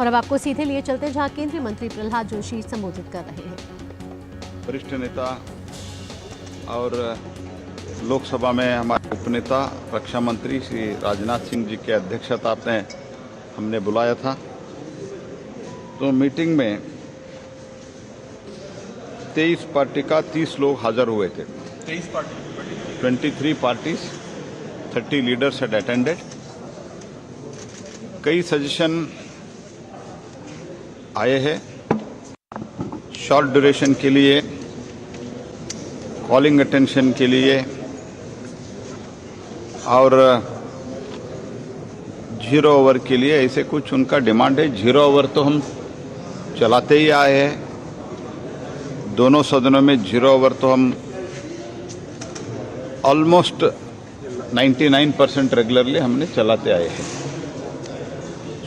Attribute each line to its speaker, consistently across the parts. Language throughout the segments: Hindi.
Speaker 1: और अब आपको सीधे लिए चलते हैं जहां केंद्रीय मंत्री प्रहलाद जोशी संबोधित कर रहे हैं।
Speaker 2: वरिष्ठ नेता और लोकसभा में हमारे उपनेता रक्षा मंत्री श्री राजनाथ सिंह जी की अध्यक्षता में हमने बुलाया था। तो मीटिंग में 23 पार्टी का 30 लोग हाजिर हुए थे। 23 पार्टीज, 30 लीडर्स had attended। कई सजेशन आए हैं शॉर्ट ड्यूरेशन के लिए, कॉलिंग अटेंशन के लिए और 0 ओवर के लिए। ऐसे कुछ उनका डिमांड है। 0 ओवर तो हम चलाते ही आए हैं, दोनों सदनों में 0 ओवर तो हम ऑलमोस्ट 99% रेगुलरली हमने चलाते आए हैं।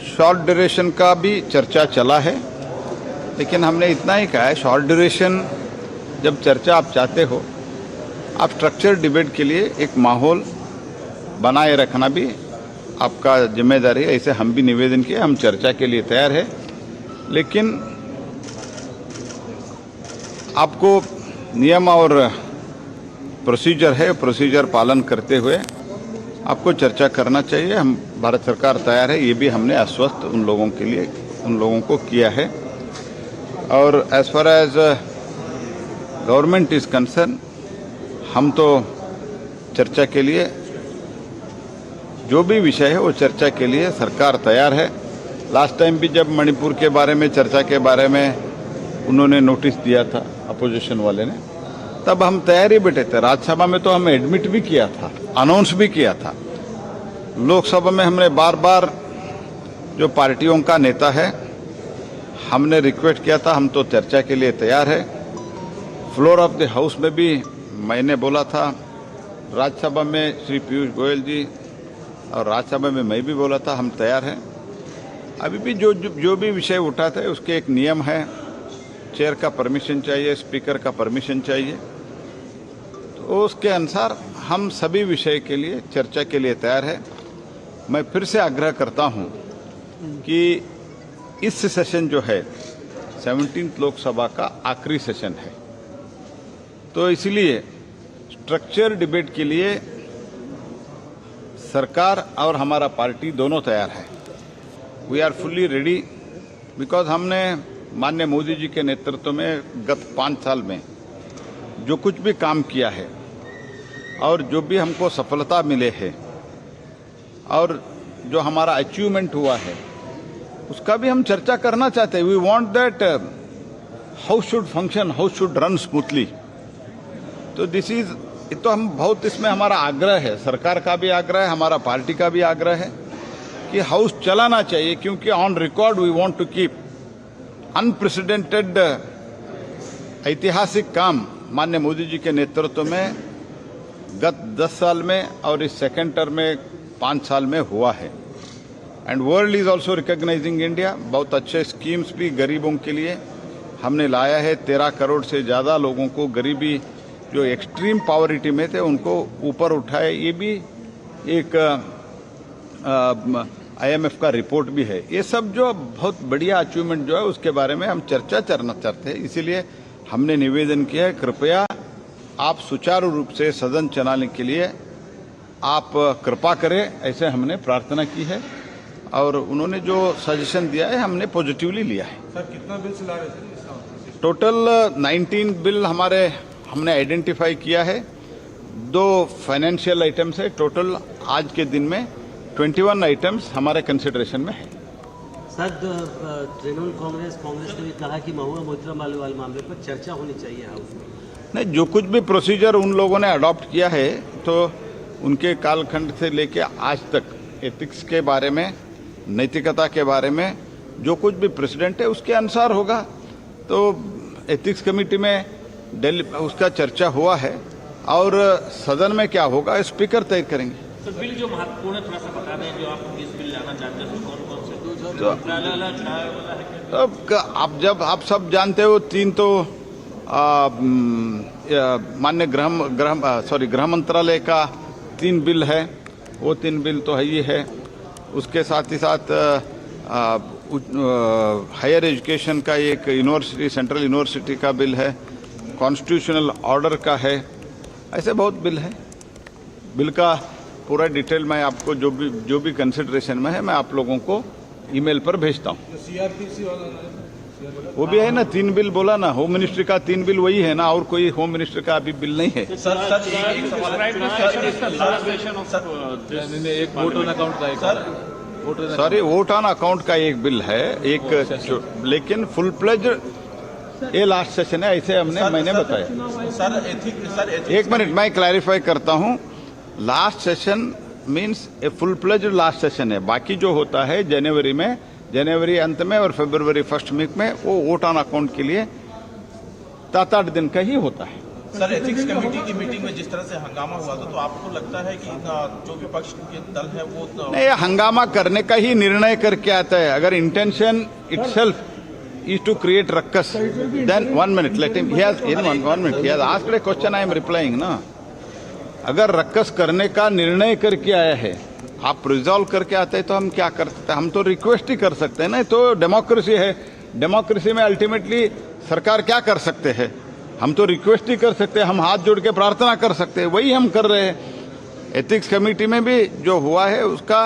Speaker 2: शॉर्ट ड्यूरेशन का भी चर्चा चला है, लेकिन हमने इतना ही कहा है शॉर्ट ड्यूरेशन जब चर्चा आप चाहते हो, आप स्ट्रक्चर डिबेट के लिए एक माहौल बनाए रखना भी आपका जिम्मेदारी है। ऐसे हम भी निवेदन किए, हम चर्चा के लिए तैयार है, लेकिन आपको नियम और प्रोसीजर है, प्रोसीजर पालन करते हुए आपको चर्चा करना चाहिए। हम भारत सरकार तैयार है, ये भी हमने आश्वस्त उन लोगों के लिए, उन लोगों को किया है। और as far as government is concern, हम तो चर्चा के लिए जो भी विषय है वो चर्चा के लिए सरकार तैयार है। लास्ट टाइम भी जब मणिपुर के बारे में चर्चा के बारे में उन्होंने नोटिस दिया था अपोजिशन वाले ने, तब हम तैयार ही बैठे थे। राज्यसभा में तो हमें एडमिट भी किया था, अनाउंस भी किया था। लोकसभा में हमने बार बार जो पार्टियों का नेता है हमने रिक्वेस्ट किया था, हम तो चर्चा के लिए तैयार है। फ्लोर ऑफ द हाउस में भी मैंने बोला था, राज्यसभा में श्री पीयूष गोयल जी और राज्यसभा में मैं भी बोला था, हम तैयार हैं। अभी भी जो भी विषय उठाते हैं उसके एक नियम है, चेयर का परमिशन चाहिए, स्पीकर का परमिशन चाहिए। तो उसके अनुसार हम सभी विषय के लिए चर्चा के लिए तैयार है। मैं फिर से आग्रह करता हूं कि इस सेशन जो है 17th लोकसभा का आखिरी सेशन है, तो इसलिए स्ट्रक्चर डिबेट के लिए सरकार और हमारा पार्टी दोनों तैयार है। We are fully ready, because हमने माननीय मोदी जी के नेतृत्व में गत 5 साल में जो कुछ भी काम किया है और जो भी हमको सफलता मिले है और जो हमारा अचीवमेंट हुआ है उसका भी हम चर्चा करना चाहते हैं। We want that house should function, house should run smoothly. तो दिस इज, तो हम बहुत इसमें हमारा आग्रह है, सरकार का भी आग्रह है, हमारा पार्टी का भी आग्रह है कि हाउस चलाना चाहिए, क्योंकि on record we want to keep unprecedented ऐतिहासिक काम माननीय मोदी जी के नेतृत्व में गत 10 साल में और इस सेकेंड टर्म में 5 साल में हुआ है। And world is also recognising India. बहुत अच्छे स्कीम्स भी गरीबों के लिए हमने लाया है। 13 करोड़ से ज़्यादा लोगों को, गरीबी जो एक्सट्रीम पॉवर्टी में थे उनको ऊपर उठाए। ये भी एक IMF का रिपोर्ट भी है। ये सब जो बहुत बढ़िया अचीवमेंट जो है उसके बारे में हम चर्चा करना चाहते हैं। इसीलिए हमने निवेदन किया है, कृपया आप सुचारू रूप से सदन चलाने के लिए आप कृपा करें, ऐसे हमने प्रार्थना की है। और उन्होंने जो सजेशन दिया है हमने पॉजिटिवली लिया है।
Speaker 3: सर कितना बिल ला रहे हैं?
Speaker 2: टोटल 19 बिल हमने आइडेंटिफाई किया है। 2 फाइनेंशियल आइटम्स है। टोटल आज के दिन में 21 आइटम्स हमारे कंसिडरेशन में है।
Speaker 4: सर, तृणमूल कांग्रेस ने भी कहा कि महुआ मोइत्रा वाले मामले पर चर्चा होनी चाहिए हाउस में।
Speaker 2: नहीं, जो कुछ भी प्रोसीजर उन लोगों ने अडॉप्ट किया है, तो उनके कालखंड से लेके आज तक एथिक्स के बारे में, नैतिकता के बारे में जो कुछ भी प्रेसिडेंट है उसके अनुसार होगा। तो एथिक्स कमेटी में दिल्ली उसका चर्चा हुआ है और सदन में क्या होगा स्पीकर तय करेंगे।
Speaker 3: तो बिल जो महत्वपूर्ण है थोड़ा सा बता दें, जो आप इस बिल लाना चाहते हैं कौन-कौन से?
Speaker 2: तो आप सब जानते हो, 3 तो माननीय गृह मंत्रालय का 3 बिल है, वो 3 बिल तो है ही है। उसके साथ ही साथ हायर एजुकेशन का एक यूनिवर्सिटी, सेंट्रल यूनिवर्सिटी का बिल है, कॉन्स्टिट्यूशनल ऑर्डर का है, ऐसे बहुत बिल है। बिल का पूरा डिटेल मैं आपको जो भी कंसिडरेशन में है मैं आप लोगों को ईमेल पर भेजता हूँ। वो भी है ना, 3 बिल बोला ना, होम मिनिस्ट्री का 3 बिल वही है ना, और कोई होम मिनिस्टर का अभी बिल नहीं है।
Speaker 5: एक वोट ऑन अकाउंट का एक
Speaker 2: सॉरी, वोट ऑन अकाउंट का एक बिल है, लेकिन फुल प्लेज ये लास्ट सेशन है, ऐसे मैंने बताया। एक मिनट मैं क्लैरिफाई करता हूँ। Last session means a full pledge last session है। बाकी जो होता है जनवरी अंत में और फरवरी फर्स्ट वीक में, वो वोट ऑन अकाउंट के लिए 7-8 दिन का ही होता है।
Speaker 6: सर, एथिक्स कमेटी की मीटिंग में जिस तरह से हंगामा हुआ था, तो आपको लगता है कि जो विपक्ष के दल है वो
Speaker 2: नहीं, हंगामा करने का ही निर्णय करके आता है। अगर intention itself is to create ruckus, then 1 minute, let him, he has, in 1 minute, he has asked a question, I am replying, ना। अगर रक्कस करने का निर्णय करके आया है, आप रिजॉल्व करके आते हैं, तो हम क्या कर सकते हैं? हम तो रिक्वेस्ट ही कर सकते हैं ना। तो डेमोक्रेसी है, डेमोक्रेसी में अल्टीमेटली सरकार क्या कर सकते हैं? हम तो रिक्वेस्ट ही कर सकते हैं, हम हाथ जोड़ के प्रार्थना कर सकते हैं, वही हम कर रहे हैं। एथिक्स कमेटी में भी जो हुआ है उसका,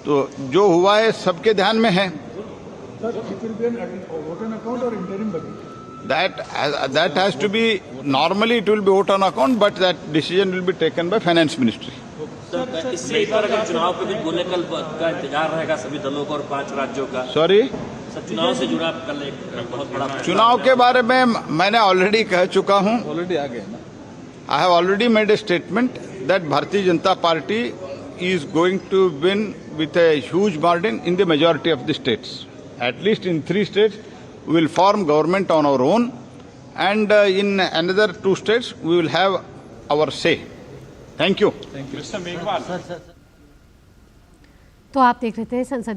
Speaker 2: तो जो हुआ है सबके ध्यान में है।
Speaker 7: Sir, it will be an vote on account or interim budget?
Speaker 2: That has to be, normally it will be vote on account, but that decision will be taken by finance ministry.
Speaker 3: इससे पर अगर चुनाव पे कुछ बोले कल का इंतजार रहेगा सभी दलों को और 5 राज्यों का।
Speaker 2: सॉरी,
Speaker 3: सर चुनाव से जुड़ा कल एक बहुत बड़ा
Speaker 2: चुनाव के बारे में मैंने ऑलरेडी कह चुका हूं।
Speaker 5: ऑलरेडी आ गए ना।
Speaker 2: I have already made a statement that Bharatiya Janata Party is going to win with a huge margin in the majority of the states. At least in 3 states, we will form government on our own, and in another 2 states, we will have our say. Thank you.
Speaker 1: तो आप देख रहे थे संसद